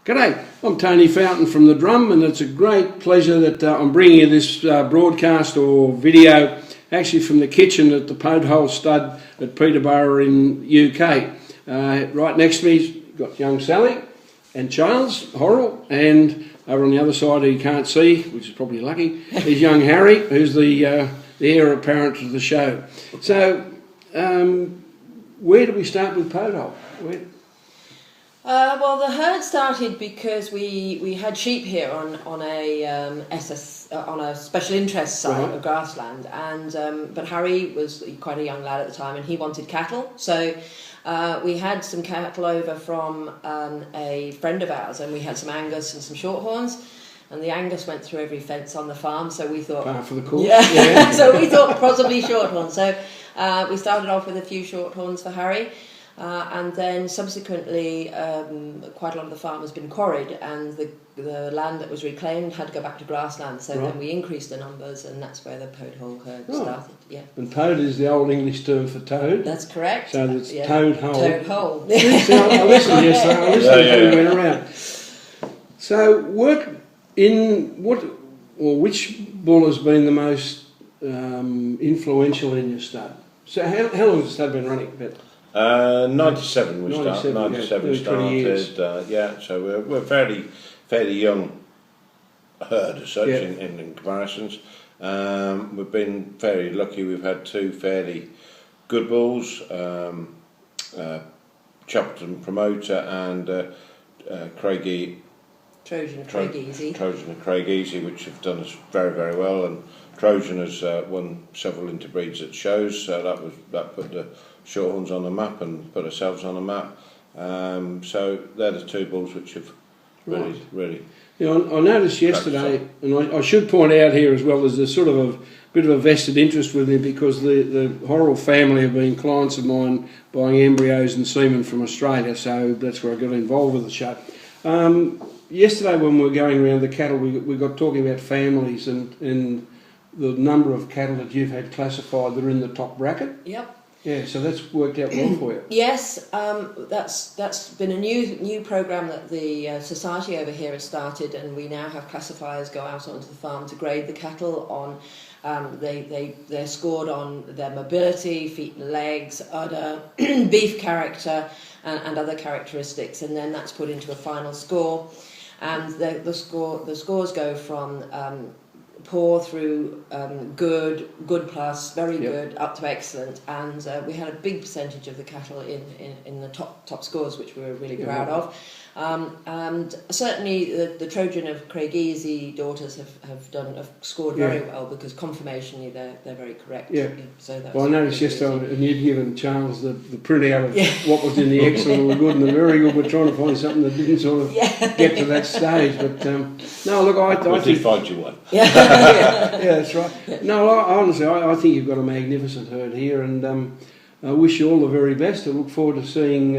G'day, I'm Tony Fountain from The Drum, and it's a great pleasure that I'm bringing you this broadcast or video actually from the kitchen at the PodeHole Stud at Peterborough in UK. Right next to me you've got young Sally and Charles Horrell, and over on the other side who you can't see, which is probably lucky, is young Harry, who's the heir apparent to the show. So where do we start with PodeHole? Well, the herd started because we had sheep here on a special interest site of grassland, and but Harry was quite a young lad at the time, and he wanted cattle. So we had some cattle over from a friend of ours, and we had some Angus and some Shorthorns. And the Angus went through every fence on the farm, so we thought... Par for the course. Yeah. So we thought possibly Shorthorns. So we started off with a few Shorthorns for Harry. And then subsequently, quite a lot of the farm has been quarried, and the land that was reclaimed had to go back to grassland. So then we increased the numbers, and that's where the PodeHole herd started. Yeah. And pode is the old English term for toad. That's correct. So it's toad hole. Toad hole. I listened yesterday. I listened when we went around. So which bull has been the most influential in your stud? So how long has the stud been running? 97 we started. 97 started. So we're fairly young herd as such in comparisons. We've been very lucky. We've had two fairly good bulls, Chopperton Promoter and Trojan and Craigeasy, which have done us very, very well, and Trojan has won several interbreeds at shows, so that put the Shorthorns on the map and put ourselves on the map. So they're the two bulls which have really. Yeah, I noticed yesterday, and I should point out here as well, there's a sort of a bit of a vested interest with me because the Horrell family have been clients of mine buying embryos and semen from Australia, so that's where I got involved with the show. Yesterday when we were going around the cattle, we got talking about families and the number of cattle that you've had classified that are in the top bracket. Yep. Yeah, so that's worked out well for you. Yes, that's been a new program that the society over here has started, and we now have classifiers go out onto the farm to grade the cattle on. They're scored on their mobility, feet and legs, udder, beef character, and other characteristics, and then that's put into a final score. And the scores go from poor through good plus, very good, up to excellent, and we had a big percentage of the cattle in the top scores, which we were really proud of. And certainly the Trojan of Craigeasy daughters have scored very well, because conformationally they're very correct. So that's I noticed yesterday, and you'd given Charles the printout of what was in the excellent, the good and the very good. We're trying to find something that didn't sort of get to that stage, but no, look, I did find you one. Yeah, that's right. No, honestly, I think you've got a magnificent herd here, and I wish you all the very best. I look forward to seeing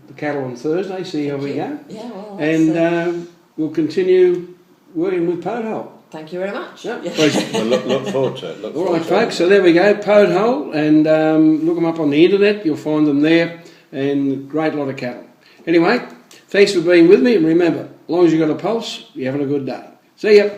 the cattle on Thursday, see how we go. Yeah, well, and we'll continue working with PodeHole. Thank you very much. Yep. We'll look forward to it. All right, folks, so there we go, PodeHole, and look them up on the internet, you'll find them there, and a great lot of cattle. Anyway, thanks for being with me, and remember, as long as you've got a pulse, you're having a good day. See ya.